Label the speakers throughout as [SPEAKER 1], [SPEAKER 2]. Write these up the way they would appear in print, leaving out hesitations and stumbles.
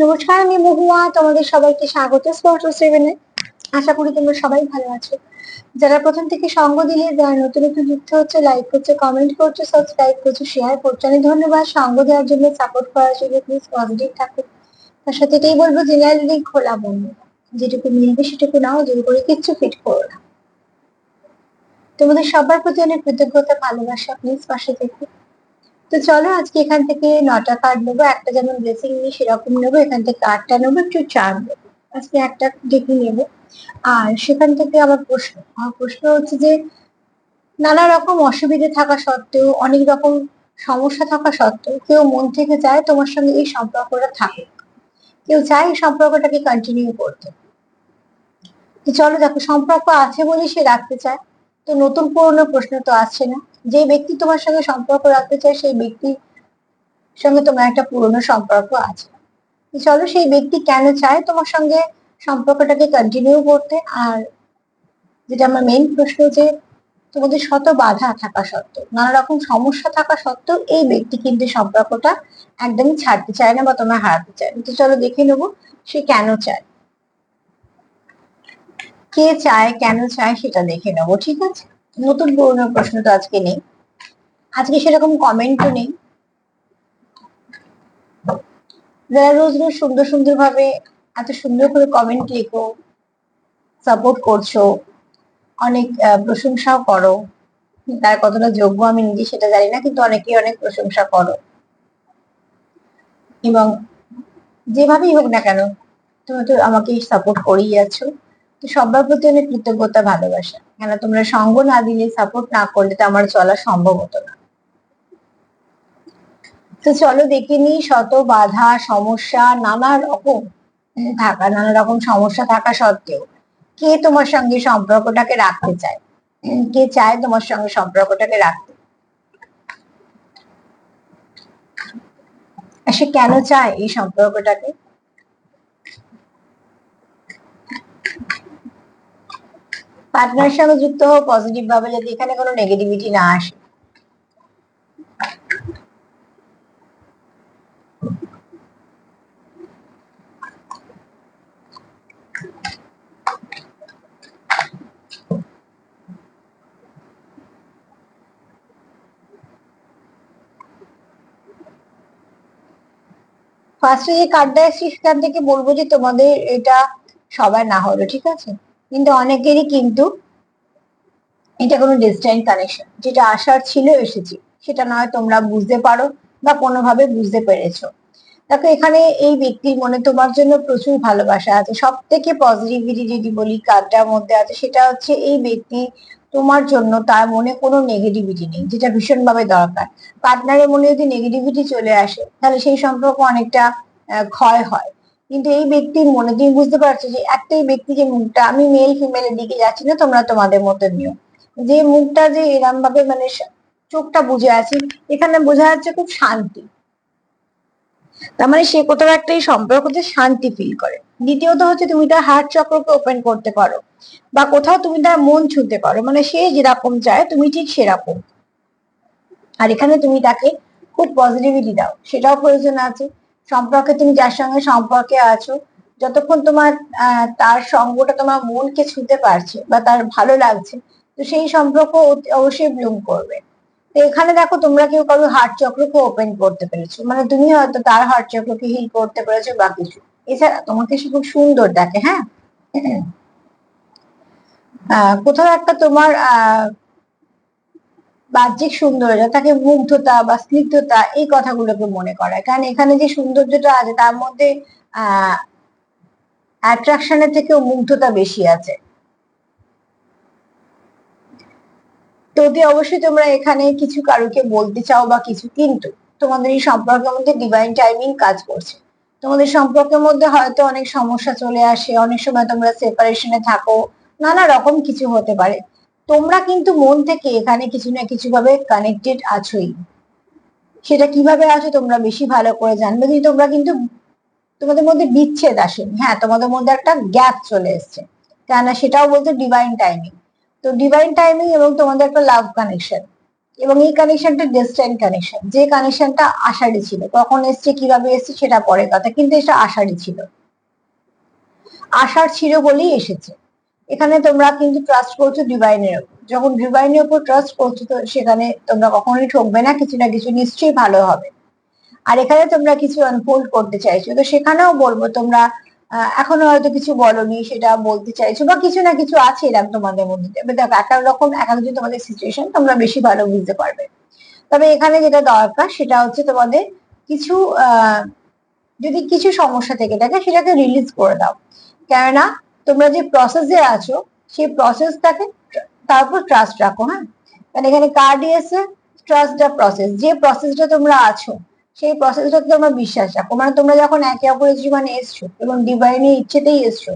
[SPEAKER 1] নমস্কার, আমি মহুয়া। তোমাদের সবাইকে স্বাগত স্পট সেভেনে। আশা করি তোমরা সবাই ভালো আছো। যারা প্রথম থেকে সঙ্গ দিলে, যারা নতুন নতুন যুক্ত হচ্ছে, লাইক করছে, কমেন্ট করছো, সাবস্ক্রাইব করছো, শেয়ার করছো, অনেক ধন্যবাদ। সঙ্গ দেওয়ার জন্য, সাপোর্ট করার জন্য। প্লিজ পজিটিভ থাকো। তার সাথে এটাই বলবো, জেনারেলি খোলা বন্ধ, যেটুকু মিলবে সেটুকু নাও, জোর করে কিচ্ছু ফিট করো না। তোমাদের সবার প্রতি অনেক কৃতজ্ঞতা, ভালোবাসা। প্লিজ পাশে থেকে। তো চলো, আজকে এখান থেকে 9টা কার্ড নেবো। একটা যেমন ব্লেসিং নিই সেরকম নেবো, এখান থেকে 8টা নেবো, একটু চার নেবো। আজকে একটা ডেকে নেবো। আর সেখান থেকে আমার প্রশ্ন হচ্ছে যে, নানা রকম অসুবিধে থাকা সত্ত্বেও, অনেক রকম সমস্যা থাকা সত্ত্বেও, কেউ মন থেকে চায় তোমার সঙ্গে এই সম্পর্কটা থাকে। কেউ চায় এই সম্পর্কটাকে কন্টিনিউ করতে। তো চলো, দেখো, সম্পর্ক আছে বলে সে রাখতে চায়। তো নতুন পুরনো প্রশ্ন তো আসছে না। যে ব্যক্তি তোমার সঙ্গে সম্পর্ক রাখতে চায়, সেই ব্যক্তির সঙ্গে তোমার একটা পুরনো সম্পর্ক আছে। তো চলো, সেই ব্যক্তি কেন চায় তোমার সঙ্গে সম্পর্কটাকে কন্টিনিউ করতে। আর যেটা আমার মেইন প্রশ্ন, যে তোমাদের শত বাধা থাকা সত্ত্বেও, নানা রকম সমস্যা থাকা সত্ত্বেও, এই ব্যক্তি কিন্তু সম্পর্কটা একদমই ছাড়তে চায় না বা তোমরা হারাতে চায় না। তো চলো দেখে নেবো সে কেন চায়, কে চায়, কেন চায়, সেটা দেখে নেবো। ঠিক আছে, নতুন পুরোনো প্রশ্ন তো আজকে নেই, আজকে সেরকম কমেন্টও নেই। যারা রোজ রোজ সুন্দর সুন্দর ভাবে এত সুন্দর করে কমেন্ট লেখো, সাপোর্ট করছো, অনেক প্রশংসাও করো, তার কতটা যোগ্য আমি নিজে সেটা জানি না, কিন্তু অনেকেই অনেক প্রশংসা করো। এবং যেভাবেই হোক না কেন, তুমি তো আমাকে সাপোর্ট করেই আছো। তো সবার প্রতি অনেক কৃতজ্ঞতা, ভালোবাসা। কেন, তোমরা সঙ্গ না দিলে, সাপোর্ট না করলে তো আমার চলা সম্ভব হতো না। তো চলো দেখে নিই, শত বাধা, সমস্যা, নানা রকম সমস্যা থাকা সত্ত্বেও কে তোমার সঙ্গে সম্পর্কটাকে রাখতে চায়, কে চায় তোমার সঙ্গে সম্পর্কটাকে রাখতে। সে কেন চায় এই সম্পর্কটাকে। পার্টনার সঙ্গে যুক্ত হও পজিটিভ ভাবে, যাতে এখানে কোনো নেগেটিভিটি না আসে। ফার্স্টে যে কার্ডটা এসেছে সেখান থেকে বলবো যে, তোমাদের এটা সবার না হলো, ঠিক আছে, কিন্তু অনেকেরই কিন্তু এটা কোনো ডিস্টেন্ট কানেকশন, যেটা আসার ছিল এসেছে, সেটা নয় তোমরা বুঝতে পারো বা কোনোভাবে বুঝতে পেরেছো। দেখো, এখানে এই ব্যক্তির মনে তোমার জন্য প্রচুর ভালোবাসা আছে। সব থেকে পজিটিভিটি যদি বলি কার্ডটার মধ্যে আছে, সেটা হচ্ছে এই ব্যক্তি তোমার জন্য, তার মনে কোনো নেগেটিভিটি নেই, যেটা ভীষণভাবে দরকার। পার্টনারের মনে যদি নেগেটিভিটি চলে আসে, তাহলে সেই সম্পর্ক অনেকটা ক্ষয় হয়। কিন্তু এই ব্যক্তির মনে, তুমি বুঝতে পারছো যে একটাই ব্যক্তি, যে মুখটা, আমি মেল ফিমেলের দিকে যাচ্ছি না, তোমরা তোমাদের মতো নিও, যে মুখটা যে এরম ভাবে, মানে চোখটা বুঝে আছে, এখানে বোঝা যাচ্ছে খুব শান্তি। তার মানে সে কোথাও একটা এই সম্পর্কতে শান্তি ফিল করে। দ্বিতীয়ত হচ্ছে, তুমি তার হার্ট চক্রকে ওপেন করতে পারো, বা কোথাও তুমি তার মন ছুঁতে পারো, মানে সে যেরকম চায় তুমি ঠিক সেরকম। আর এখানে তুমি তাকে খুব পজিটিভিটি দাও, সেটাও প্রয়োজন আছে। সম্পর্কে, তুমি যার সঙ্গে সম্পর্কে আছো, যতক্ষণ তোমার তার সঙ্গটা তোমার মনকে ছুঁতে পারছে বা তার ভালো লাগছে, তো সেই সম্পর্ক অবশ্যই ব্লুম করবে। তো এখানে দেখো, তোমরা কেউ কারো হার্ট চক্রকে ওপেন করতে পেরেছো, মানে তুমি হয়তো তার হার্ট চক্রকে হিল করতে পেরেছো বা কিছু। এছাড়া তোমাকে সে খুব সুন্দর দেখে, হ্যাঁ। কোথাও একটা তোমার বাহ্যিক সৌন্দর্য, তাকে মুগ্ধতা বা স্নিগ্ধতা, এই কথাগুলোকে মনে করায়। কারণ এখানে যে সৌন্দর্যটা আছে, তার মধ্যে আহ অ্যাট্রাকশনের থেকেও মুগ্ধতা বেশি আছে। তো অতি অবশ্যই তোমরা এখানে কিছু কারুকে বলতে চাও বা কিছু, কিন্তু তোমাদের এই সম্পর্কের মধ্যে ডিভাইন টাইমিং কাজ করছে। তোমাদের সম্পর্কের মধ্যে হয়তো অনেক সমস্যা চলে আসে, অনেক সময় তোমরা সেপারেশনে থাকো, নানা রকম কিছু হতে পারে। তোমরা কিন্তু মন থেকে এখানে কিছু না কিছু ভাবে কানেক্টেড আছোই। সেটা কিভাবে আছো তোমরা বেশি ভালো করে জানবে। যে তোমরা কিন্তু, তোমাদের মধ্যে বিচ্ছেদ আসেনি, হ্যাঁ, তোমাদের মধ্যে একটা গ্যাপ চলে এসছে, কেন সেটাও বলতে ডিভাইন টাইমিং। তো ডিভাইন টাইমিং এবং তোমাদের একটা লাভ কানেকশন, এবং এই কানেকশনটা ডেস্টাইন কানেকশন, যে কানেকশনটা আষাঢ়ি ছিল, কখন এসছে কিভাবে এসছে সেটা পরে কথা, কিন্তু এটা আষাঢ়ি ছিল, আষাঢ় ছিল বলেই এসেছে। এখানে তোমরা কিন্তু ট্রাস্ট করছো ডিভাইনের উপর, যখন ডিভাইনের উপর ট্রাস্ট করছো তো সেখানে তোমরা কখনোই ঠকবে না, কিছু না কিছু নিশ্চয়ই ভালো হবে। আর এখানে তোমরা কিছু আনফোল্ড করতে চাইছো, তো সেখানেও বলবো তোমরা এখনো হয়তো কিছু বলনি, সেটা বলতে চাইছো, বা কিছু না কিছু আছে এরকম তোমাদের মধ্যে। এবার দেখো, এক এক রকম এক একজন তোমাদের সিচুয়েশন তোমরা বেশি ভালো বুঝতে পারবে। তবে এখানে যেটা দরকার সেটা হচ্ছে তোমাদের কিছু যদি কিছু সমস্যা থেকে থাকে সেটাকে রিলিজ করে দাও, কেননা তোমরা যে প্রসেসে আছো সেই প্রসেসটাকে, তার উপর ট্রাস্ট রাখো। হ্যাঁ, কারণ এখানে কার্ড এসে ট্রাস্ট দ্য প্রসেস, যে প্রসেসটা তোমরা আছো সেই প্রসেসটাতে তোমরা বিশ্বাস রাখো। মানে তোমরা যখন একে অপরের জীবনে এসছো এবং ডিভাইনের ইচ্ছেতেই এসছো,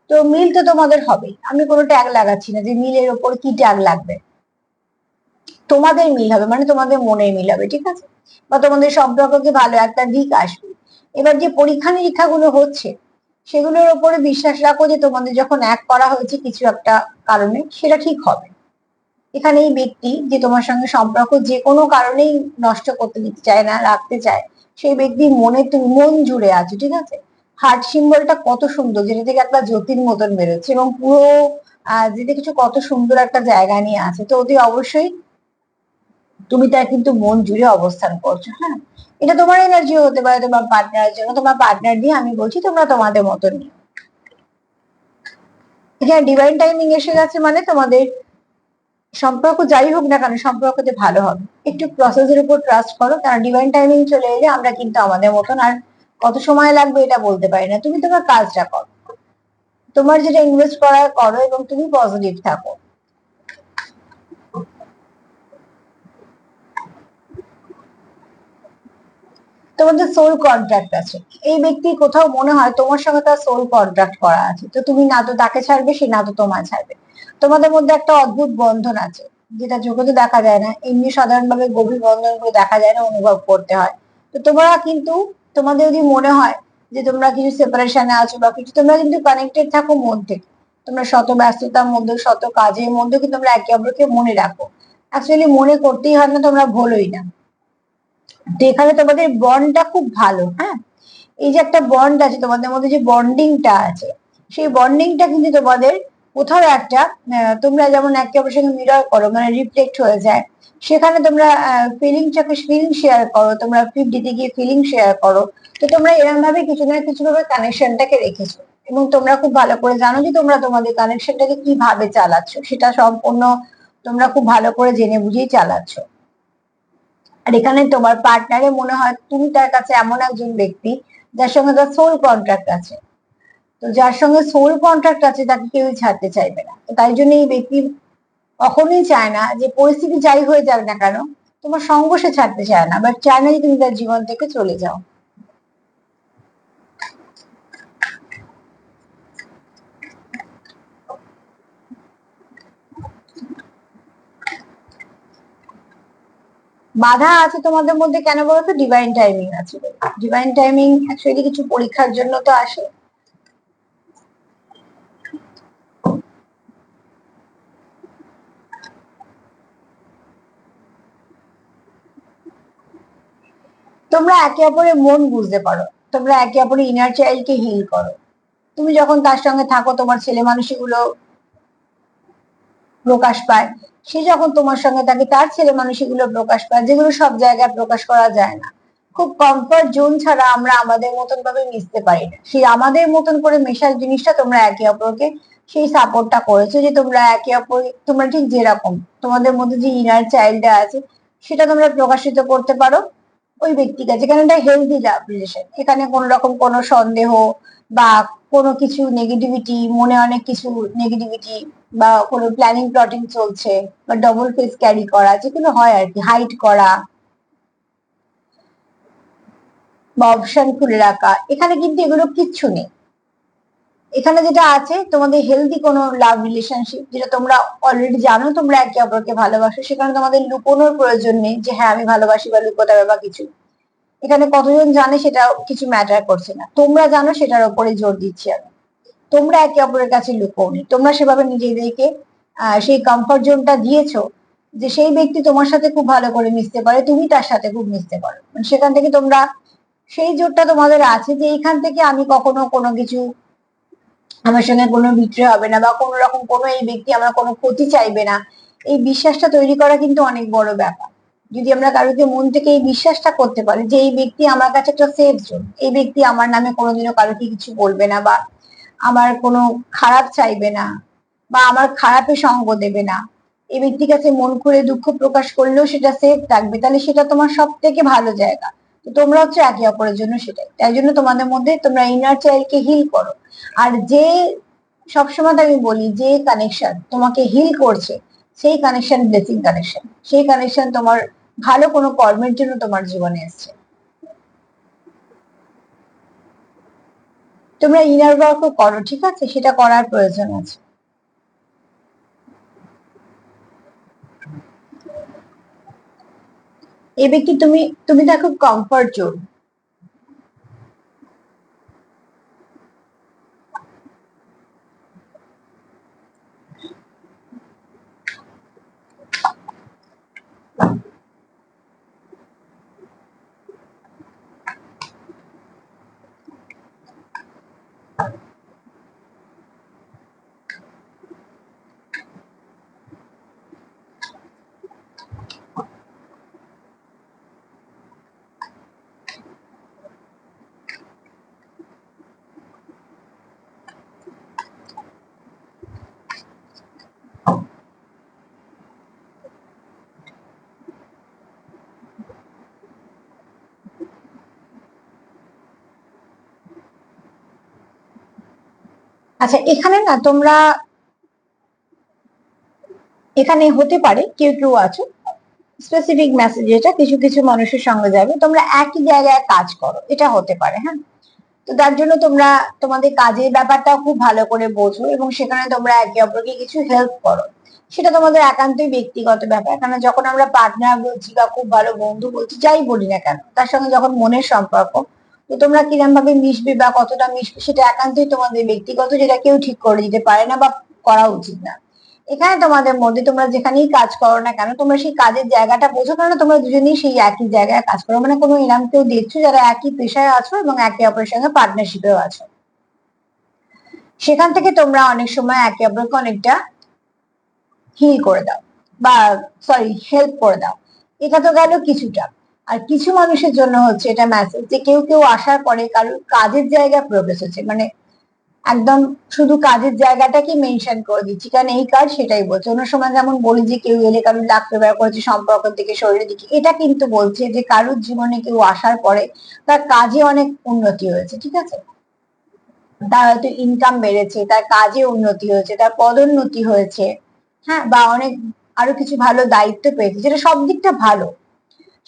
[SPEAKER 1] তো মিল তো তোমাদের হবেই। আমি কোনো ট্যাগ লাগাচ্ছি না যে মিলের ওপর কি ট্যাগ লাগবে, তোমাদের মিল হবে, মানে তোমাদের মনের মিল হবে, ঠিক আছে, বা তোমাদের সম্পর্ককে ভালো একটা দিক আসবে। এবার যে পরীক্ষা নিরীক্ষা গুলো হচ্ছে সেগুলোর উপরে বিশ্বাস রাখো যে তোমাদের যখন এক করা হয়েছে কিছু একটা কারণে, সেটা ঠিক হবে। এখানে এই ব্যক্তি যে তোমার সঙ্গে সম্পর্ক যে কোনো কারণেই নষ্ট করতে দিতে চায় না, রাখতে চায়, সেই ব্যক্তির মনে তুমি মন জুড়ে আছো, ঠিক আছে। হার্ট সিম্বলটা কত সুন্দর, যেটা থেকে একটা জ্যোতির মতন বেরোচ্ছে, এবং পুরো যেটা কিছু কত সুন্দর একটা জায়গা নিয়ে আছে, তো অতি অবশ্যই তুমি তার কিন্তু মন জুড়ে অবস্থান করছো। হ্যাঁ, এটা তোমার এনার্জি হতে পারে, তোমার পার্টনারের জন্য, তোমার পার্টনার দিয়ে আমি বলছি তোমরা তোমাদের মতন নিও। এখানে ডিভাইন টাইমিং এসে গেছে, মানে তোমাদের সম্পর্ক যাই হোক না কেন সম্পর্কতে ভালো হবে। একটু প্রসেসের উপর ট্রাস্ট করো, কারণ ডিভাইন টাইমিং চলে এলে আমরা কিন্তু আমাদের মতন, আর কত সময় লাগবে এটা বলতে পারি না। তুমি তোমার কাজটা করো, তোমার যেটা ইনভেস্ট করার করো, এবং তুমি পজিটিভ থাকো। তোমাদের সোল কন্ট্রাক্ট আছে, এই ব্যক্তি কোথাও মনে হয় তোমার সঙ্গে তার সোল কন্ট্রাক্ট করা আছে, তো তুমি না তো তাকে ছাড়বে, সে না তো তোমায় ছাড়বে। তোমাদের মধ্যে একটা অদ্ভুত বন্ধন আছে, যেটা চোখে তো দেখা যায় না, এমনি সাধারণভাবে গভীর বন্ধন গুলো দেখা যায় না, অনুভব করতে হয়। তো তোমরা কিন্তু, তোমাদের যদি মনে হয় যে তোমরা কিছু সেপারেশনে আছো বা কিছু, তোমরা কিন্তু কানেক্টেড থাকো মন থেকে। তোমরা শত ব্যস্ততার মধ্যে, শত কাজের মধ্যে কিন্তু তোমরা একে অপরকে মনে রাখো। অ্যাকচুয়ালি মনে করতেই হয় না, তোমরা ভুলোই না। তো এখানে তোমাদের বন্ডটা খুব ভালো। হ্যাঁ, এই যে একটা বন্ড আছে তোমাদের মধ্যে, যে বন্ডিংটা আছে, সেই বন্ডিংটা কিন্তু তোমাদের কোথাও একটা, তোমরা যেমন একে অপরের সঙ্গে মিরর করো, মানে রিফ্লেক্ট হয়ে যায়, সেখানে তোমরা ফিলিংটাকে ফিলিং শেয়ার করো, তোমরা 50 গিয়ে ফিলিং শেয়ার করো। তো তোমরা এরকম ভাবে কিছু না কিছু ভাবে কানেকশনটাকে রেখেছো, এবং তোমরা খুব ভালো করে জানো যে তোমরা তোমাদের কানেকশনটাকে কিভাবে চালাচ্ছ, সেটা সম্পূর্ণ তোমরা খুব ভালো করে জেনে বুঝেই চালাচ্ছ। আর এখানে তোমার পার্টনারে মনে হয় তুমি তার কাছে এমন একজন ব্যক্তি যার সঙ্গে তার সোল কন্ট্রাক্ট আছে। তো যার সঙ্গে সোল কন্ট্রাক্ট আছে তাকে কেউই ছাড়তে চাইবে না, তো তাই জন্য এই ব্যক্তি কখনোই চায় না যে পরিস্থিতি যাই হয়ে যাক না কেন তোমার সঙ্গ সে ছাড়তে চায় না, বাট চায় না যে তুমি তার জীবন থেকে চলে যাও। বাধা আছে তোমাদের মধ্যে কেন বলতো? ডিভাইন টাইমিং আছে। ডিভাইন টাইমিং অ্যাকচুয়ালি কিছু পরীক্ষার জন্য তো আসে। তোমরা একে অপরের মন বুঝতে পারো, তোমরা একে অপরের ইনার চাইল্ডকে হিল করো। তুমি যখন তার সঙ্গে থাকো তোমার ছেলে মানুষগুলো প্রকাশ পায়, সে যখন তোমার সঙ্গে থাকে তার ছেলে মানুষগুলো প্রকাশ পায়, যেগুলো সব জায়গায় প্রকাশ করা যায় না। খুব কমফর্ট জোন ছাড়া আমরা আমাদের মতন ভাবে মিশতে পারি না, সেই আমাদের মতন করে মেশার জিনিসটা তোমরা একে অপরকে সেই সাপোর্টটা করেছো, যে তোমরা একে অপর, তোমরা ঠিক যেরকম তোমাদের মধ্যে যে ইনার চাইল্ডটা আছে সেটা তোমরা প্রকাশিত করতে পারো ওই ব্যক্তির কাছে। কারণ এটা হেলদি লাভ রিলেশন, এখানে কোনো রকম কোনো সন্দেহ বা কোনো কিছু নেগেটিভিটি, মনে অনেক কিছু নেগেটিভিটি বা কোনো প্ল্যানিং প্লটিং চলছে বা ডবল ফেস ক্যারি করা, যেগুলো হয় আর কি, হাইড করা বা অপশন খুলে রাখা, এখানে কিন্তু এগুলো কিচ্ছু নেই। এখানে যেটা আছে তোমাদের হেলদি কোনো লাভ রিলেশনশিপ, যেটা তোমরা অলরেডি জানো তোমরা একে অপরকে ভালোবাসো, সেখানে তোমাদের লুকোনোর প্রয়োজন নেই যে হ্যাঁ আমি ভালোবাসি বা লুকোতে হবে বা কিছু। এখানে কতজন জানে সেটা কিছু ম্যাটার করছে না, তোমরা জানো সেটার উপরে জোর দিচ্ছি আমি। তোমরা একে অপরের কাছে লুকোওনি, তোমরা সেভাবে নিজেদেরকে সেই কমফর্ট জোনটা দিয়েছো যে সেই ব্যক্তি তোমার সাথে খুব ভালো করে মিশতে পারে, তুমি তার সাথে খুব মিশতে পারো, মানে সেখান থেকে তোমরা সেই জোরটা তোমাদের আছে যে এইখান থেকে আমি কখনো কোনো কিছু, আমার সঙ্গে কোনো বিক্রি হবে না বা কোনো রকম কোনো এই ব্যক্তি আমার কোনো ক্ষতি চাইবে না। এই বিশ্বাসটা তৈরি করা কিন্তু অনেক বড় ব্যাপার। যদি আমরা কারোকে মন থেকে এই বিশ্বাসটা করতে পারি যে এই ব্যক্তি আমার কাছে একটা সেফ জোন, এই ব্যক্তি আমার নামে কোনোদিনও কারোকে কিছু বলবে না বা আমার কোনো খারাপ চাইবে না বা আমার খারাপে সঙ্গ দেবে না, এই ব্যক্তির কাছে মন খুলে দুঃখ প্রকাশ করলেও সেটা সেফ থাকবে, তাহলে সেটা তোমার সব থেকে ভালো জায়গা। তো তোমরা হচ্ছে একে অপরের জন্য সেটাই, তাই জন্য তোমাদের মধ্যে তোমরা ইনার চাইল্ডকে হিল করো। আর যে সবসময় আমি বলি যে কানেকশন তোমাকে হিল করছে সেই কানেকশন ব্লেসিং কানেকশন, সেই কানেকশন তোমার ভালো কোনো কর্মের জন্য তোমার জীবনে এসছে। তোমরা ইনার ওয়ার্কও করো, ঠিক আছে, সেটা করার প্রয়োজন আছে। এই ব্যক্তি তুমি তুমি দেখো কমফর্ট জোন, আচ্ছা এখানে না তোমরা, এখানে হতে পারে কেউ কেউ আছো স্পেসিফিক মেসেজ, এটা কিছু কিছু মানুষের সঙ্গে যাবে, তোমরা একই জায়গায় কাজ করো, এটা হতে পারে, হ্যাঁ। তো তার জন্য তোমরা তোমাদের কাজের ব্যাপারটাও খুব ভালো করে বোঝো এবং সেখানে তোমরা একে অপরকে কিছু হেল্প করো। সেটা তোমাদের একান্তই ব্যক্তিগত ব্যাপার, কারণ যখন আমরা পার্টনার বলছি বা খুব ভালো বন্ধু বলছি যাই বলি না কেন, তার সঙ্গে যখন মনের সম্পর্ক, তো তোমরা কিরম ভাবে মিশবে বা কতটা মিশবে সেটা একান্তই তোমাদের ব্যক্তিগত, যেটা কেউ ঠিক করে দিতে পারে না বা করা উচিত না। এখানে তোমাদের মধ্যে তোমরা যেখানেই কাজ করো না কেন তোমরা সেই কাজের জায়গাটা বোঝো, কারণ তোমরা দুজনেই সেই একই জায়গায় কাজ করো, মানে কোনো এরম কেউ দেখছো যারা একই পেশায় আছো এবং একে অপরের সঙ্গে পার্টনারশিপেও আছো। সেখান থেকে তোমরা অনেক সময় একে অপরকে অনেকটা হিল করে দাও বা সরি হেল্প করে দাও। এটা তো গেল কিছুটা। আর কিছু মানুষের জন্য হচ্ছে এটা মেসেজ যে কেউ কেউ আসার পরে কারোর কাজের জায়গায় প্রোগ্রেস হচ্ছে, মানে একদম শুধু কাজের জায়গাটাকে মেনশন করে দিচ্ছি, কারণ এই কাজ সেটাই বলছে। অন্য সময় যেমন বলি যে কেউ এলে কারোর লাখ ব্যবহার করেছে সম্পর্কের দিকে শরীরের দিকে, এটা কিন্তু বলছে যে কারোর জীবনে কেউ আসার পরে তার কাজে অনেক উন্নতি হয়েছে, ঠিক আছে, তার হয়তো ইনকাম বেড়েছে, তার কাজে উন্নতি হয়েছে, তার পদোন্নতি হয়েছে, হ্যাঁ, বা অনেক আরো কিছু ভালো দায়িত্ব পেয়েছে, যেটা সব দিকটা ভালো।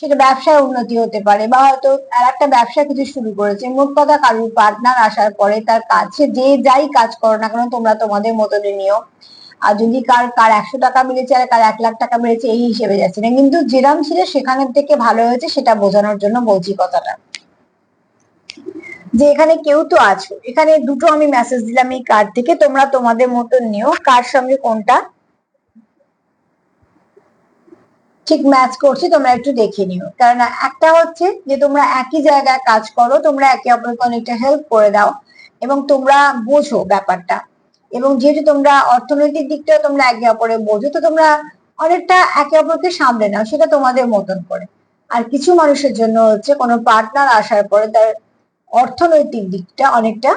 [SPEAKER 1] সেটা ব্যবসায় উন্নতি হতে পারে বা হয়তো আর একটা ব্যবসা কিছু শুরু করেছে, মোট কথা কারোর পার্টনার আসার পরে তার কাছে যে যাই কাজ করো না কেন তোমরা তোমাদের মতনে নিও। আর যদি কার কার 100 টাকা বেড়েছে আর কার 1 লাখ টাকা বেড়েছে এই হিসেবে যাচ্ছে না, কিন্তু যেরাম ছিল সেখানের থেকে ভালো হয়েছে সেটা বোঝানোর জন্য বলছি কথাটা। যে এখানে কেউ তো আছো, এখানে দুটো আমি মেসেজ দিলাম এই কার্ড থেকে, তোমরা তোমাদের মতন নিও কার সঙ্গে কোনটা ঠিক ম্যাচ করছে তোমরা একটু দেখে নিও। কারণ একটা হচ্ছে যে তোমরা একই জায়গায় কাজ করো, তোমরা একে অপরকে অনেকটা হেল্প করে দাও এবং তোমরা বোঝো ব্যাপারটা, এবং যেহেতু তোমরা অর্থনৈতিক দিকটা তোমরা একে অপরে বোঝো, তো তোমরা অনেকটা একে অপরকে সামলে নাও, সেটা তোমাদের মতন করে। আর কিছু মানুষের জন্য হচ্ছে কোনো পার্টনার আসার পরে তার অর্থনৈতিক দিকটা অনেকটা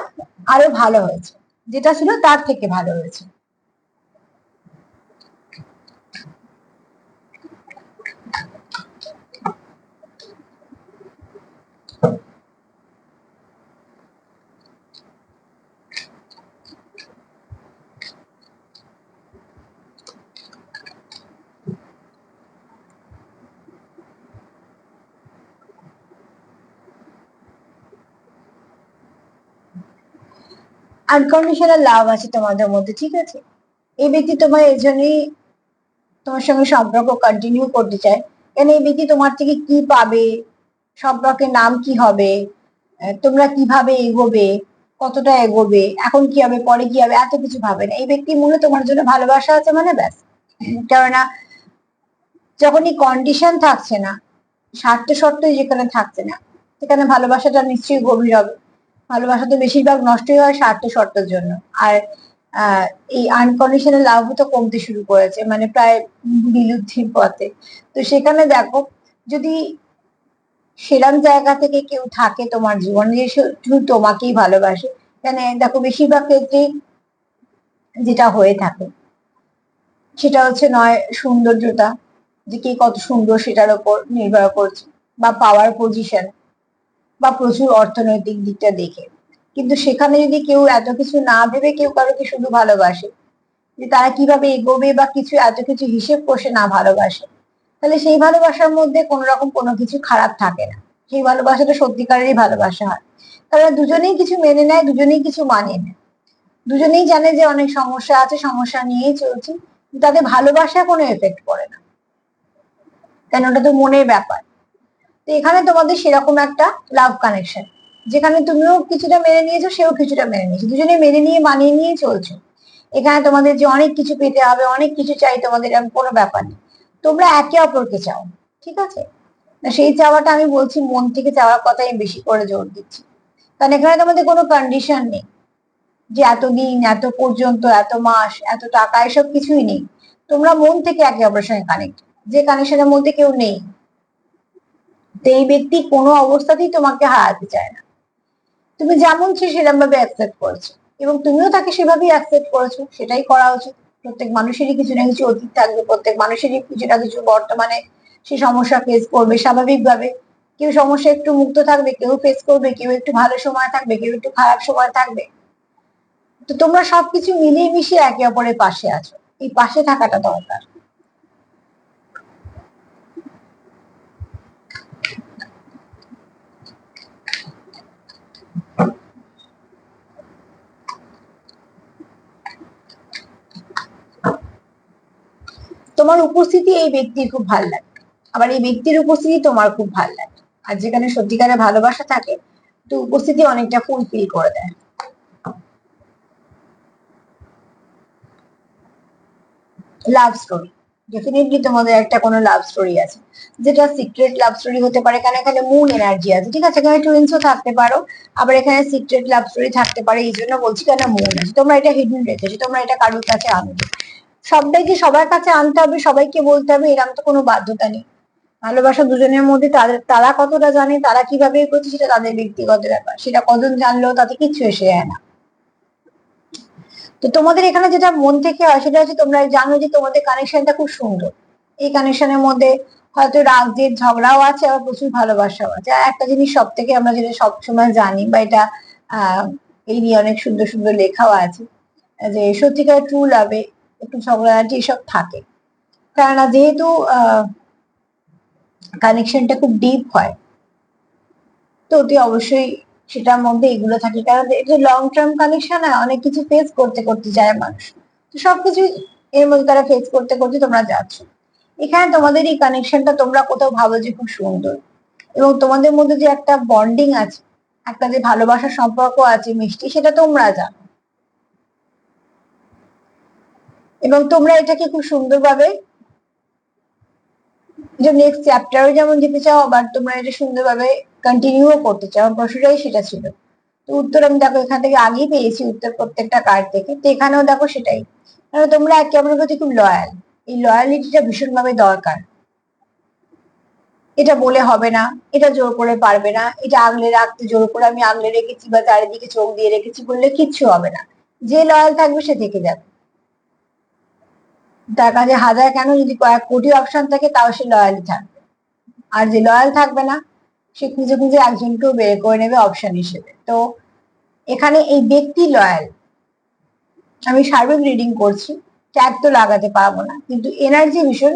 [SPEAKER 1] আরো ভালো হয়েছে, যেটা ছিল তার থেকে ভালো হয়েছে। আনকন্ডিশনাল লাভ আছে তোমাদের মধ্যে, ঠিক আছে। এই ব্যক্তি তোমার এই জন্যই তোমার সঙ্গে সম্পর্ক কন্টিনিউ করতে চায়, কেন এই ব্যক্তি তোমার থেকে কি পাবে, সম্পর্কের নাম কি হবে, তোমরা কিভাবে এগোবে, কতটা এগোবে, এখন কি হবে পরে কি হবে, এত কিছু ভাবে না। এই ব্যক্তি মূলত তোমার জন্য ভালোবাসা আছে মানে ব্যাস। কেননা যখনই কন্ডিশন থাকছে না, স্বার্থ শর্তই যেখানে থাকছে না, সেখানে ভালোবাসাটা নিশ্চয়ই গভীর হবে। ভালোবাসা তো বেশিরভাগ নষ্টই হয় স্বার্থ শর্তের জন্য। আর এই আনকন্ডিশনাল লাভ তো কমতে শুরু করেছে, মানে প্রায় বিলুপ্তির পথে। তো সেখানে দেখো, যদি সেরকম জায়গা থেকে কেউ থাকে তোমার জীবনে যে শুধু তোমাকেই ভালোবাসে, মানে দেখো বেশিরভাগ ক্ষেত্রেই যেটা হয়ে থাকে সেটা হচ্ছে নয় সৌন্দর্যতা, যে কে কত সুন্দর সেটার উপর নির্ভর করছে, বা পাওয়ার পজিশন, বা প্রচুর অর্থনৈতিক দিকটা দেখে। কিন্তু সেখানে যদি কেউ এত কিছু না ভেবে কেউ কারোকে শুধু ভালোবাসে, যে তারা কিভাবে এগোবে বা কিছু এত কিছু হিসেব কষে না ভালোবাসে, তাহলে সেই ভালোবাসার মধ্যে কোনো রকম কোনো কিছু খারাপ থাকে না। সেই ভালোবাসাটা সত্যিকারেরই ভালোবাসা হয়। তারা দুজনেই কিছু মেনে নেয়, দুজনেই কিছু মানিয়ে নেয়, দুজনেই জানে যে অনেক সমস্যা আছে, সমস্যা নিয়েই চলছি, তাদের ভালোবাসা কোনো এফেক্ট করে না, কেন ওটা তো মনের ব্যাপার। তো এখানে তোমাদের সেরকম একটা লাভ কানেকশন, যেখানে তুমিও কিছুটা মেনে নিয়েছো, সেও কিছুটা মেনে নিয়েছো, দুজনে মেনে নিয়ে মানিয়ে নিয়ে চলছো। এখানে তোমাদের যে অনেক কিছু পেতে হবে, অনেক কিছু চাই তোমাদের, এমন কোনো ব্যাপার নেই। তোমরা একে অপরকে চাও, ঠিক আছে? না, সেই চাওয়াটা আমি বলছি মন থেকে চাওয়ার কথাই আমি বেশি করে জোর দিচ্ছি। কারণ এখানে তোমাদের কোনো কন্ডিশন নেই যে এতদিন, এত পর্যন্ত, এত মাস, এত টাকা, এসব কিছুই নেই। তোমরা মন থেকে একে অপরের সঙ্গে কানেক্ট, যে কানেকশনের মধ্যে কেউ নেই। তো এই ব্যক্তি কোনো অবস্থাতেই তোমাকে হারাতে চায় না, তুমি যেমন সেরকম ভাবে অ্যাকসেপ্ট করেছো, এবং তুমিও তাকে সেভাবেই অ্যাকসেপ্ট করেছো, সেটাই করা উচিত। প্রত্যেক মানুষেরই কিছু না কিছু অতীত থাকবে, প্রত্যেক মানুষেরই কিছু না কিছু বর্তমানে সে সমস্যা ফেস করবে স্বাভাবিকভাবে। কেউ সমস্যা একটু মুক্ত থাকবে, কেউ ফেস করবে, কেউ একটু ভালো সময় থাকবে, কেউ একটু খারাপ সময় থাকবে। তো তোমরা সবকিছু মিলিয়ে মিশিয়ে একে অপরের পাশে আছো, এই পাশে থাকাটা দরকার। তোমার উপস্থিতি এই ব্যক্তির খুব ভালো লাগে, আবার এই ব্যক্তির উপস্থিতি তোমার খুব ভালো লাগে। আর যেখানে সত্যিকারের ভালোবাসা থাকে, তো উপস্থিতি অনেকটা ফুলফিল করে দেয়। লাভ স্টোরি, ডেফিনেটলি তোমাদের একটা কোনো লাভ স্টোরি আছে, যেটা সিক্রেট লাভ স্টোরি হতে পারে, কারণ এখানে মুন এনার্জি আছে, ঠিক আছে? এখানে টুইন্সও থাকতে পারো, আবার এখানে সিক্রেট লাভ স্টোরি থাকতে পারে, এই জন্য বলছি কেন মুন আছে, তোমরা এটা হিডেন রেখেছো, তোমরা এটা কারোর কাছে আনবে। সবটাই যে সবার কাছে আনতে হবে, সবাইকে বলতে হবে, এরকম তো কোনো বাধ্যতা নেই। ভালোবাসা দুজনের মধ্যে, তারা কতটা জানে, তারা কিভাবে করছে, সেটা তাদের ব্যক্তিগত ব্যাপার, সেটা কজন জানলেও তাতে কিচ্ছু এসে যায় না। তো তোমাদের এখানে যেটা মন থেকে হয় সেটা হচ্ছে, তোমরা জানো যে তোমাদের কানেকশনটা খুব সুন্দর। এই কানেকশনের মধ্যে হয়তো রাগ জেদ ঝগড়াও আছে, আবার প্রচুর ভালোবাসাও আছে। আর একটা জিনিস সব থেকে আমরা যেটা সবসময় জানি, বা এটা এই নিয়ে অনেক সুন্দর সুন্দর লেখাও আছে, যে সত্যিকার ট্রু লাভে একটু ঝগড়াঝাটি এসব থাকে। কেননা যেহেতু কানেকশনটা খুব ডিপ হয়, তো অতি অবশ্যই সেটার মধ্যে এগুলো থাকে, কারণ এটা লং টার্ম কানেকশন হয়, অনেক কিছু ফেস করতে করতে যায় মানুষ। তো সবকিছু এর মধ্যে তারা ফেস করতে করতে তোমরা যাচ্ছ। এখানে তোমাদের এই কানেকশনটা তোমরা কোথাও ভাবো যে খুব সুন্দর, এবং তোমাদের মধ্যে যে একটা বন্ডিং আছে, একটা যে ভালোবাসার সম্পর্ক আছে মিষ্টি, সেটা তোমরা জানো, এবং তোমরা এটাকে খুব সুন্দরভাবে যে নেক্সট চ্যাপ্টারও যেমন যেতে চাও, আবার তোমরা এটা সুন্দরভাবে কন্টিনিউও করতে চাও। প্রশ্নটাই সেটা ছিল। তো উত্তর আমি দেখো এখান থেকে আগেই পেয়েছি উত্তর প্রত্যেকটা কার্ড থেকে, তো এখানেও দেখো সেটাই। কারণ তোমরা একে অপরের প্রতি খুব লয়াল, এই লয়ালিটিটা ভীষণভাবে দরকার। এটা বলে হবে না, এটা জোর করে পারবে না, এটা আগলে রাখতে জোর করে আমি আগলে রেখেছি বা চারিদিকে চোখ দিয়ে রেখেছি বললে কিচ্ছু হবে না। যে লয়াল থাকবে সে থেকে যাবে। তার কাছে হাজার কেন যদি কয়েক কোটি অপশন থাকে, তাও সে লয়ালই থাকবে। আর যে লয়াল থাকবে না, সে খুঁজে খুঁজে একজনকেও বের করে নেবে অপশন হিসেবে। তো এখানে এই ব্যক্তি লয়াল, আমি সার্বিক রিডিং করছি, ট্যাগ তো লাগাতে পারবো না, কিন্তু এনার্জি ভীষণ,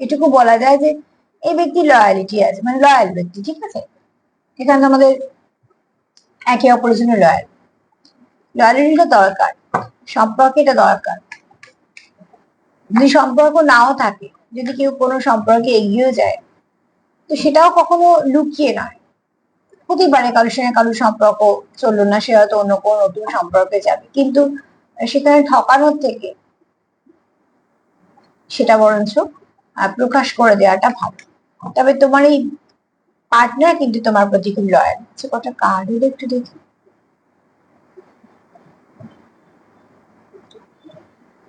[SPEAKER 1] এটুকু বলা যায় যে এই ব্যক্তি লয়ালিটি আছে, মানে লয়াল ব্যক্তি, ঠিক আছে? এখানে আমাদের একে অপরের জন্য লয়াল, লয়ালিটিটা দরকার, সম্পর্কে এটা দরকার। যদি সম্পর্ক নাও থাকে, যদি কেউ কোনো সম্পর্কে এগিয়েও যায়, তো সেটাও কখনো লুকিয়ে নয়। হতেই পারে কারোর সঙ্গে কারোর সম্পর্ক চললো না, সে হয়তো অন্য কোনো নতুন সম্পর্কে যাবে, কিন্তু সেখানে ঠকানোর থেকে সেটা বরঞ্চ প্রকাশ করে দেওয়াটা ভালো। তবে তোমার এই পার্টনার কিন্তু তোমার প্রতি খুব লয়াল। কটা কার্ড হলো একটু দেখি।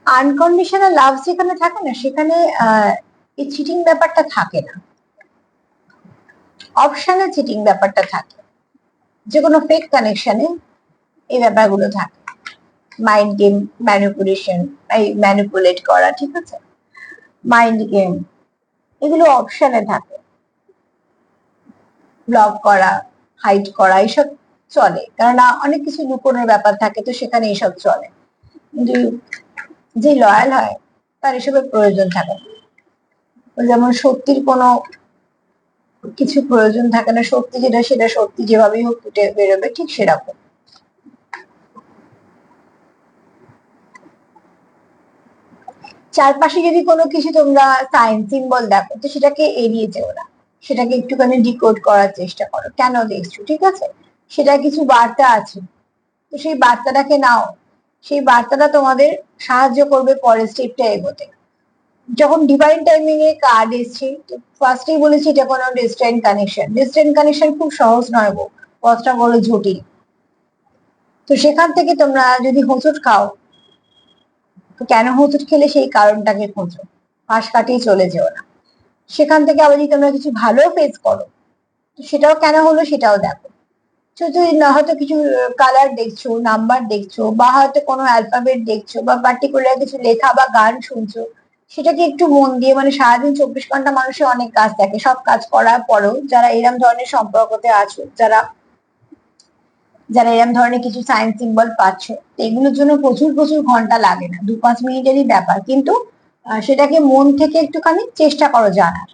[SPEAKER 1] আনকন্ডিশনাল লাভ যেখানে থাকে না, সেখানে এই চিটিং ব্যাপারটা থাকে না, অপশনাল চিটিং ব্যাপারটা থাকে। যে কোনো ফেক কানেকশনে এই ব্যাপারগুলো থাকে, মাইন্ড গেম, ম্যানিপুলেশন, এই ম্যানিপুলেট করা, ঠিক আছে, মাইন্ড গেম, এগুলো অপশনে থাকে। ব্লক করা, হাইড করা, এইসব চলে, কেননা অনেক কিছু লুকোনোর ব্যাপার থাকে, তো সেখানে এইসব চলে। কিন্তু যে লয়াল হয় তার এসবের প্রয়োজন থাকে না। যেমন সত্যির কোনো কিছু প্রয়োজন থাকে না, সত্যি যেটা সেটা সত্যি যেভাবেই হোক ফুটে বেরোবে, ঠিক সেরকম। চারপাশে যদি কোনো কিছু তোমরা সাইন সিম্বল দেখো, তো সেটাকে এড়িয়ে যেও না, সেটাকে একটুখানি ডিকোড করার চেষ্টা করো, কেন দেখছো, ঠিক আছে, সেটা কিছু বার্তা আছে, তো সেই বার্তাটাকে নাও, সেই বার্তাটা তোমাদের সাহায্য করবে পরের স্টেপটা এগোতে। যখন ডিভাইন টাইমিং এ কার্ড এসছে, তো ফার্স্টেই বলেছি এটা কোনো ডিস্টেন্ট কানেকশন। ডিস্টেন্ট কানেকশন খুব সহজ নয় গো, পথটা বড় জটিল। তো সেখান থেকে তোমরা যদি হোঁচট খাও, তো কেন হোঁচট খেলে সেই কারণটাকে খোঁজো, পাশ কাটিয়ে চলে যেও না। সেখান থেকে আবার যদি তোমরা কিছু ভালো ফেস করো, তো সেটাও কেন হলো সেটাও দেখো। যদি হয়তো কিছু কালার দেখছো, নাম্বার দেখছো, বা হয়তো কোনো অ্যালফাবেট দেখছো, বা পার্টিকুলার কিছু লেখা বা গান শুনছো, সেটাকে একটু মন দিয়ে, মানে সারাদিন 24 ঘন্টা মানুষের অনেক কাজ থাকে, সব কাজ করার পরেও যারা এরম ধরনের সম্পর্কতে আছো, যারা যারা এরম ধরনের কিছু সাইন সিম্বল পাচ্ছ, এগুলোর জন্য প্রচুর প্রচুর ঘন্টা লাগে না, 2-5 মিনিটেরই ব্যাপার, কিন্তু সেটাকে মন থেকে একটুখানি চেষ্টা করো জানার।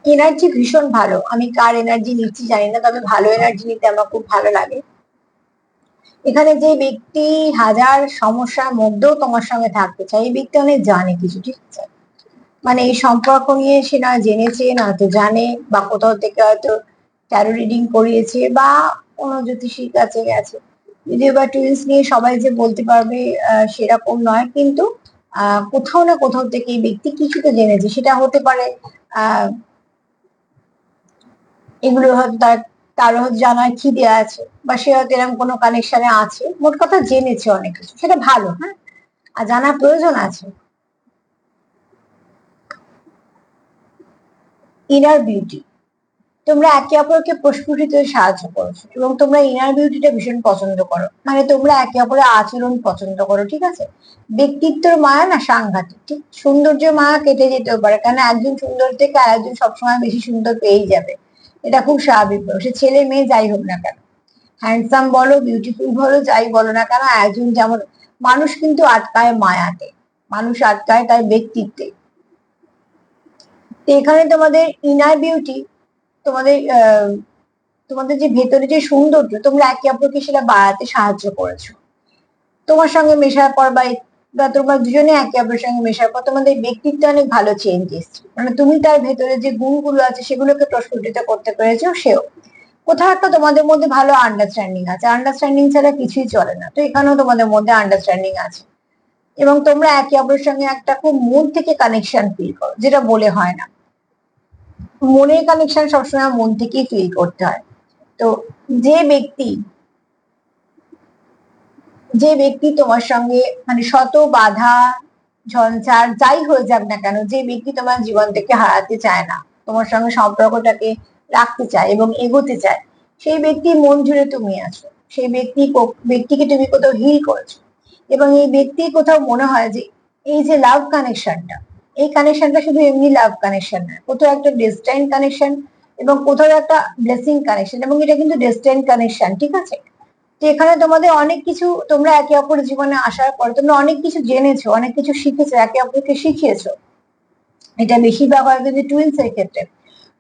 [SPEAKER 1] এনার্জি ভীষণ ভালো, আমি কার এনার্জি নিচ্ছি জানি না, তবে ভালো এনার্জি নিতে আমার খুব ভালো লাগে। এখানে যে ব্যক্তি হাজার সমস্যার মধ্যেও তোমার সঙ্গে থাকতে চায়, এই ব্যক্তি অনেক জানে কিছু, ঠিক আছে, মানে এই সম্পর্ক নিয়ে সে না জেনেছে, না তো জানে, বা কোথাও থেকে হয়তো ট্যারো রিডিং করিয়েছে, বা কোনো জ্যোতিষীর কাছে গেছে। যদিও বা টুইন্স নিয়ে সবাই যে বলতে পারবে সেরকম নয়, কিন্তু কোথাও না কোথাও থেকে এই ব্যক্তি কিছু তো জেনেছে, সেটা হতে পারে আহ এগুলো হয়তো তার হয়তো জানার খিদে আছে, বা সে হয়তো এরকম কোনো কানেকশনে আছে, মোট কথা জেনেছে অনেক কিছু, সেটা ভালো, হ্যাঁ, আর জানার প্রয়োজন আছে। ইনার বিউটি, তোমরা একে অপরকে প্রস্ফুটিত সাহায্য করছো, এবং তোমরা ইনার বিউটিটা ভীষণ পছন্দ করো, মানে তোমরা একে অপরের আচরণ পছন্দ করো, ঠিক আছে। ব্যক্তিত্বের মায়া না সাংঘাতিক, ঠিক, সৌন্দর্যের মায়া কেটে যেতেও পারে, কারণ একজন সুন্দর থেকে আর একজন সবসময় বেশি সুন্দর পেয়েই যাবে, এটা খুব স্বাভাবিক, সে ছেলে মেয়ে যাই হোক না কেন, হ্যান্ডসাম বলো, বিউটিফুল বলো, যাই বলো না কেন, একজন যেমন, মানুষ কিন্তু আটকায় মায়াতে, মানুষ আটকায় তার ব্যক্তিত্বে। তো এখানে তোমাদের ইনার বিউটি, তোমাদের তোমাদের যে ভেতরে যে সৌন্দর্য, তোমরা একে অপরকে সেটা বাড়াতে সাহায্য করেছো। তোমার সঙ্গে মেশার পর, বা তোমরা দুজনে একে অপরের সঙ্গে মেশার পর তোমাদের ব্যক্তিত্বে অনেক ভালো চেঞ্জ এসছে, মানে তুমি তার ভেতরে যে গুণগুলো আছে সেগুলোকে প্রস্ফুটিত করতে পেরেছো, সেও কোথাও একটা তোমাদের মধ্যে ভালো আন্ডারস্ট্যান্ডিং আছে, আন্ডারস্ট্যান্ডিং ছাড়া কিছুই চলে না, তো এখানেও তোমাদের মধ্যে আন্ডারস্ট্যান্ডিং আছে, এবং তোমরা একে অপরের সঙ্গে একটা খুব মন থেকে কানেকশন ফিল করো, যেটা বলে হয় না, মনের কানেকশন সবসময় মন থেকেই ফিল করতে হয়। তো যে ব্যক্তি যে ব্যক্তি তোমার সঙ্গে, মানে শত বাধা ঝঞ্ঝার যাই হয়ে যাক না কেন, যে ব্যক্তি তোমার জীবন থেকে হারাতে চায় না, তোমার সঙ্গে সম্পর্কটাকে রাখতে চায় এবং এগোতে চায়, সেই ব্যক্তি মন জুড়ে তুমি আছো, সেই ব্যক্তিকে তুমি কোথাও হিল করেছো, এবং এই ব্যক্তি কোথাও মনে হয় যে এই যে লাভ কানেকশনটা, এই কানেকশনটা শুধু এমনি লাভ কানেকশন নয়, কোথাও একটা ডিস্টেন্ট কানেকশন, এবং কোথাও একটা ব্লেসিং কানেকশন, এবং এটা কিন্তু ডিস্টেন্ট কানেকশন, ঠিক আছে। তো এখানে তোমাদের অনেক কিছু, তোমরা একে অপরের জীবনে আসার পর তোমরা অনেক কিছু জেনেছো, অনেক কিছু শিখেছো, একে অপরকে শিখিয়েছো, এটা বেশিরভাগ হয় কিন্তু টুইন্স এর ক্ষেত্রে।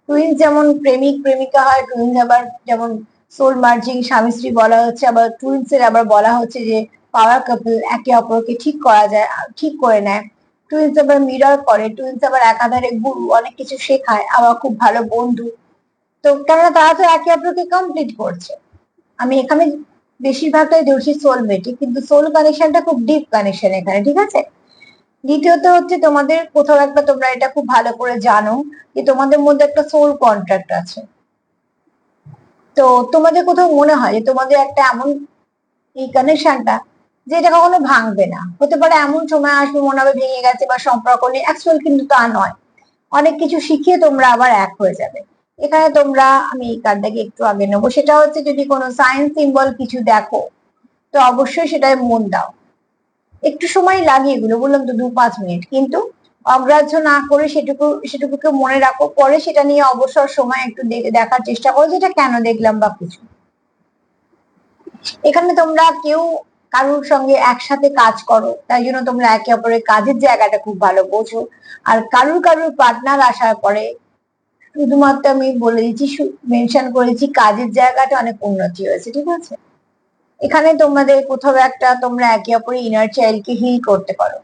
[SPEAKER 1] টুইন্স যেমন প্রেমিক প্রেমিকা হয়, টুইন্স আবার যেমন সোল মার্জিং স্বামী স্ত্রী বলা হচ্ছে, আবার টুইন্স এর আবার বলা হচ্ছে যে পাওয়ার কাপল, একে অপরকে ঠিক করা যায়, ঠিক করে নেয়। টুইন্স আবার মিরর করে, টুইন্স আবার একাধারে গুরু, অনেক কিছু শেখায়, আবার খুব ভালো বন্ধু। তো কেননা তারা তো একে অপরকে কমপ্লিট করছে। আমি এখানে বেশিরভাগটাই ধরছি সোলমেটই, কিন্তু সোল কানেকশনটা খুব ডিপ কানেকশন এখানে, ঠিক আছে। দ্বিতীয়ত হচ্ছে তোমাদের কোথাও একটা, তোমরা এটা খুব ভালো করে জানো যে তোমাদের মধ্যে একটা সোল কন্ট্রাক্ট আছে। তো তোমাদের কোথাও মনে হয় যে তোমাদের একটা এমন এই কানেকশনটা যে এটা কখনো ভাঙবে না। হতে পারে এমন সময় আসবে মনে হবে ভেঙে গেছে বা সম্পর্ক নেই, অ্যাকচুয়াল কিন্তু তা নয়। অনেক কিছু শিখিয়ে তোমরা আবার এক হয়ে যাবে। এখানে তোমরা, আমি এই কার্ডটাকে একটু আগে নেবো, সেটা হচ্ছে যদি কোনো সাইন সিম্বল কিছু দেখো তো অবশ্যই সেটায় মন দাও। একটু সময় লাগে, এগুলো বললাম তো 2-5 মিনিট, কিন্তু অগ্রাহ্য না করে সেটুকুকে মনে রাখো। পরে সেটা নিয়ে অবসর সময় একটু দেখার চেষ্টা করো যেটা কেন দেখলাম বা কিছু। এখানে তোমরা কেউ কারোর সঙ্গে একসাথে কাজ করো, তাই জন্য তোমরা একে অপরের কাজের জায়গাটা খুব ভালো বোঝো। আর কারুর পার্টনার আসার পরে শুধুমাত্র আমি বলে দিচ্ছি, মেনশন করেছি কাজের জায়গাটা অনেক উন্নতি হয়েছে, ঠিক আছে। এখানে তোমাদের কোথাও একটা তোমরা একে অপরের ইনার চাইল্ডকে হিল করতে পারো।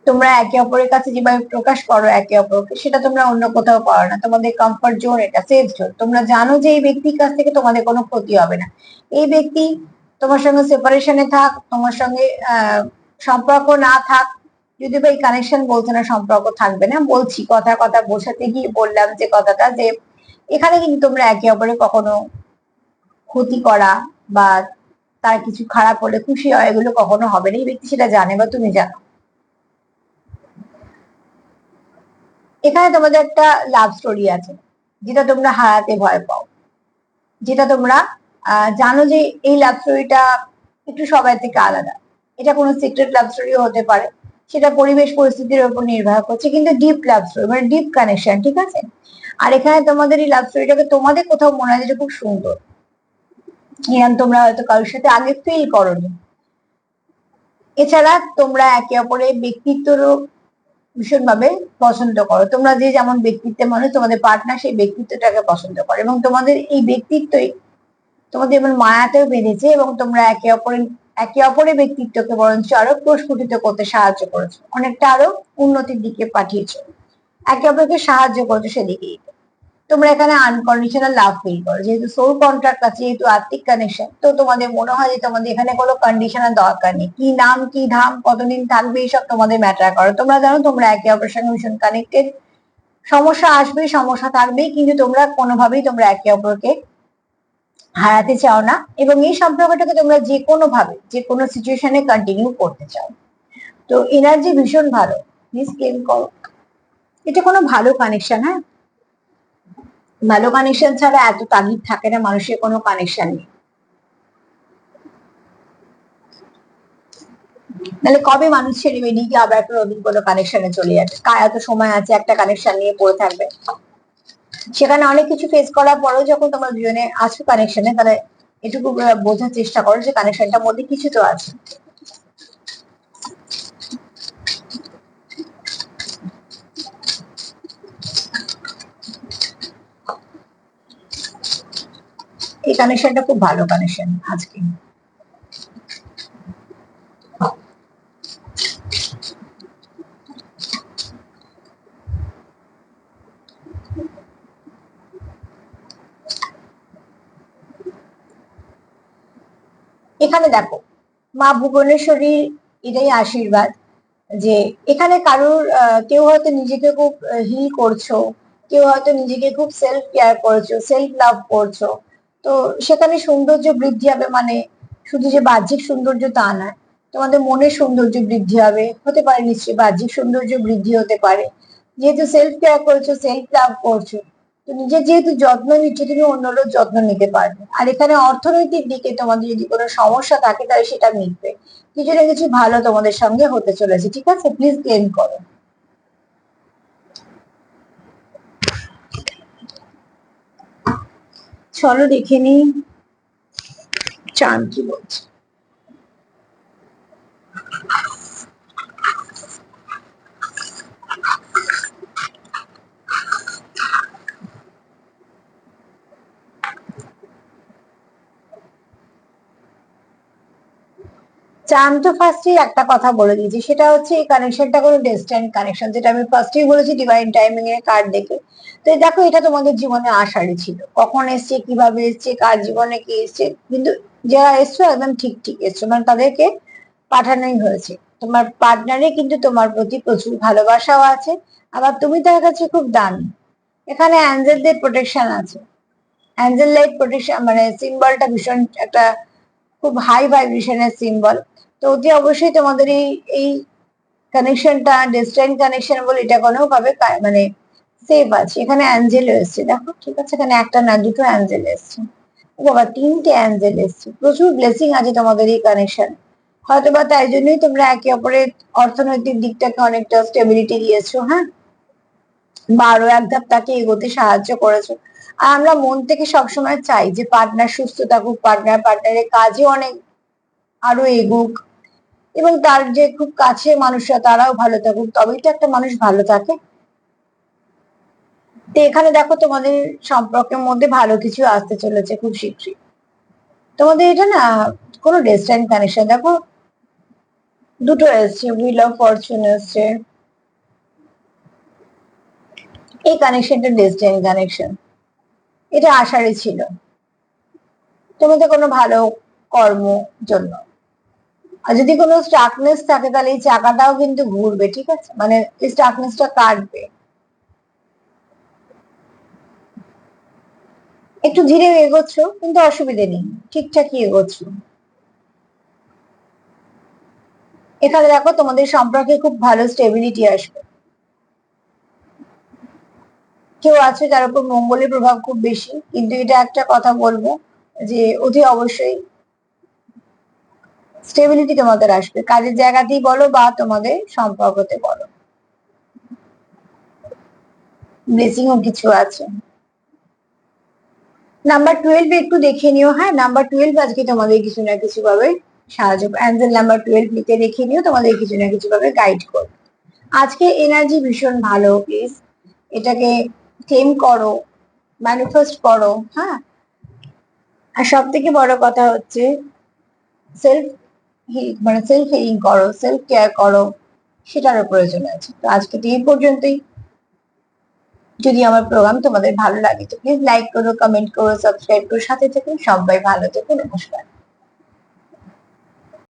[SPEAKER 1] তোমরা একে অপরের কাছে যেভাবে প্রকাশ করো একে অপরকে, সেটা তোমরা অন্য কোথাও পারো না। তোমাদের কমফর্ট জোন, এটা সেফ জোন। তোমরা জানো যে এই ব্যক্তির কাছ থেকে তোমাদের কোনো ক্ষতি হবে না। এই ব্যক্তি তোমার সঙ্গে সেপারেশনে থাক, তোমার সঙ্গে সম্পর্ক না থাক, যদি বা এই কানেকশন বলছে না সম্পর্ক থাকবে না, বলছি কথা কথা বোঝাতে গিয়ে বললাম যে কথাটা, যে এখানে কিন্তু তোমরা একে অপরে কখনো ক্ষতি করা বা তার কিছু খারাপ হলে খুশি হয়, এগুলো কখনো হবে না। এই ব্যক্তি সেটা জানে বা তুমি জানো। এখানে তোমাদের একটা লাভ স্টোরি আছে যেটা তোমরা হারাতে ভয় পাও, যেটা তোমরা জানো যে এই লাভ স্টোরিটা একটু সবাই থেকে আলাদা। এটা কোনো সিক্রেট লাভ স্টোরিও হতে পারে, সেটা পরিবেশ পরিস্থিতির উপর নির্ভর করছে, কিন্তু ডিপ লাভ স্টোরি মানে ডিপ কানেকশন, ঠিক আছে। আর এখানে তোমাদের এই লাভ স্টোরিটাকে তোমাদের কোথাও মনে হয় যেটা খুব সুন্দর, তোমরা হয়তো কারোর সাথে আগে ফিল করোনি। এছাড়া তোমরা একে অপরের ব্যক্তিত্বরও ভীষণভাবে পছন্দ করো। তোমরা যে যেমন ব্যক্তিত্বের মানুষ, তোমাদের পার্টনার সেই ব্যক্তিত্বটাকে পছন্দ করে, এবং তোমাদের এই ব্যক্তিত্বই তোমাদের এমন মায়াতেও বেঁধেছে, এবং তোমরা একে অপরের ব্যক্তিত্বকে বরঞ্চ আরো প্রস্ফুটিত করতে সাহায্য করেছো, অনেকটা আরো উন্নতির দিকে পাঠিয়েছো, একে অপরকে সাহায্য করেছো সেদিকেই। তোমরা এখানে আনকন্ডিশনাল লাভ ফিল করো, যেহেতু সোল কন্ট্রাক্ট আছে, যেহেতু আত্মিক কানেকশন, তো তোমাদের মনে হয় যে তোমাদের এখানে কোনো কন্ডিশনের দরকার নেই। কি নাম কি ধাম কতদিন থাকবে এইসব তোমাদের ম্যাটার করে। তোমরা জানো তোমরা একে অপরের সঙ্গে ভীষণ কানেক্টেড। সমস্যা আসবে, সমস্যা থাকবেই, কিন্তু তোমরা কোনোভাবেই তোমরা একে অপরকে হারাতে চাও না, এবং এই সম্পর্কটাকে তোমরা যে কোনো ভাবে যে কোনো সিচুয়েশনে কন্টিনিউ করতে চাও। তো এনার্জি ভীষণ ভালো, প্লিজ ক্লেম করো। এটা কোনো ভালো কানেকশন, হ্যাঁ। ভালো কানেকশন ছাড়া এত তাগিদ থাকে না মানুষের কোনো কানেকশন নেই। তাহলে কবে মানুষ ছেড়ে বেরিয়ে গিয়ে আবার একটা নতুন কোনো কানেকশনে চলে যাবে? কার এত সময় আছে একটা কানেকশন নিয়ে পড়ে থাকবে? সেখানে অনেক কিছু ফেস করার পরেও যখন তোমরা দুজনে আছো কানেকশনে, তাহলে এটুকু বোঝার চেষ্টা করো যে কানেকশনটার মধ্যে কিছু তো আছে। এই কানেকশনটা খুব ভালো কানেকশন আজকে। এখানে দেখো, মা ভুবনেশ্বরীর এটাই আশীর্বাদ যে এখানে কারোর কেউ হয়তো নিজেকে খুব হিল করছো, কেউ হয়তো নিজেকে খুব সেলফ কেয়ার করছো, সেলফ লাভ করছো। তো সেখানে সৌন্দর্য বৃদ্ধি হবে, মানে শুধু যে বাহ্যিক সৌন্দর্য তা নয়, তোমাদের মনের সৌন্দর্য বৃদ্ধি হবে, হতে পারে নিশ্চয়ই বাহ্যিক সৌন্দর্য বৃদ্ধি হতে পারে। যেহেতু সেলফ কেয়ার করছো, সেলফ লাভ করছো, তো নিজের যেহেতু যত্ন নিচ্ছ, তুমি অন্যরও যত্ন নিতে পারবে। আর এখানে অর্থনৈতিক দিকে তোমাদের যদি কোনো সমস্যা থাকে তাহলে সেটা মিটবে। কিছু না কিছু ভালো তোমাদের সঙ্গে হতে চলেছে, ঠিক আছে। প্লিজ ক্লেম করো। চলো দেখে নি চান কি বলছে। আমি তো ফার্স্টেই একটা কথা বলে দিয়েছি, সেটা হচ্ছে এই কানেকশনটা কোনো ডেস্টাইন কানেকশন, যেটা আমি ফার্স্টেই বলেছি ডিভাইন টাইমিং এর কার্ড দেখে। তো দেখো, এটা তোমাদের জীবনে আসারই ছিল, কখন এসছে, কিভাবে এসছে, কার জীবনে কি এসছে, কিন্তু যারা এসছো একদম ঠিক ঠিক এসছো, মানে তাদেরকে পাঠানোই হয়েছে। তোমার পার্টনারে কিন্তু তোমার প্রতি প্রচুর ভালোবাসাও আছে, আবার তুমি তার কাছে খুব দামি। এখানে অ্যাঞ্জেলদের প্রোটেকশন আছে, অ্যাঞ্জেল লাইট প্রোটেকশন, মানে সিম্বলটা ভীষণ একটা খুব হাই ভাইব্রেশনের সিম্বল। তো অতি অবশ্যই তোমাদের এই কানেকশনটা ডেস্টাইন কানেকশন বলে এটা কোনো ভাবে মানে সেফ আছে। এখানে অ্যাঞ্জেল এসছে, দেখো ঠিক আছে, এখানে একটা না দুটো অ্যাঞ্জেল এসছে, বাবা তিনটে অ্যাঞ্জেল এসছে, প্রচুর ব্লেসিং আছে তোমাদের এই কানেকশন। হয়তো বা তাই জন্যই তোমরা একে অপরের অর্থনৈতিক দিকটাকে অনেকটা স্টেবিলিটি দিয়েছো, হ্যাঁ, বা আরো এক ধাপ তাকে এগোতে সাহায্য করেছো। আর আমরা মন থেকে সবসময় চাই যে পার্টনার সুস্থ থাকুক, পার্টনারের কাজে অনেক আরো এগুক, এবং তার যে খুব কাছে মানুষরা তারাও ভালো থাকুক, তবেই তো একটা মানুষ ভালো থাকে। তো এখানে দেখো তোমাদের সম্পর্কের মধ্যে ভালো কিছু আসতে চলেছে খুব শীঘ্রই। তোমাদের এটা না কোনো ডেস্টাইন কানেকশন, দেখো দুটো এসছে, হুইল অফ ফরচুন এসছে, এই কানেকশনটা ডেস্টাইন কানেকশন, এটা আশারই ছিল তোমাদের কোনো ভালো কর্ম জন্য। আর যদি কোনো স্টাকনেস থাকে তাহলে এই চাকাটাও কিন্তু ঘুরবে, ঠিক আছে, মানে এই স্টাকনেসটা কাটবে। একটু ধীরে এগোচ্ছ কিন্তু অসুবিধে নেই, ঠিকঠাকই এগোচ্ছ। এখানে দেখো তোমাদের সম্পর্কে খুব ভালো স্টেবিলিটি আসবে। কেউ আছে যার উপর মঙ্গলের প্রভাব খুব বেশি, কিন্তু এটা একটা কথা বলবো যে অতি অবশ্যই স্টেবিলিটি তোমাদের আসবে, কাজের জায়গাতেই বলো বা তোমাদের সম্পর্কতে বলো, ব্লেসিংও কিছু আছে। নাম্বার 12 একটু দেখে নিও, হ্যাঁ, নাম্বার 12 আজকে তোমাদের কিছু না কিছু ভাবে সাহায্য, অ্যাঞ্জেল নাম্বার 12 লিখে দেখে নিও, তোমাদের কিছু না কিছু ভাবে গাইড করবে। আজকে এনার্জি ভীষণ ভালো, প্লিজ এটাকে থেম করো, ম্যানিফেস্ট করো, হ্যাঁ। আর সব থেকে বড় কথা হচ্ছে সেলফ মানে সেলফ হিলিং করো, সেলফ কেয়ার করো, সেটারও প্রয়োজন আছে। তো আজকে তো এই পর্যন্তই। যদি আমার প্রোগ্রাম তোমাদের ভালো লাগে তো প্লিজ লাইক করো, কমেন্ট করো, সাবস্ক্রাইব করো, সাথে থেকো, সবাই ভালো থেকো, নমস্কার।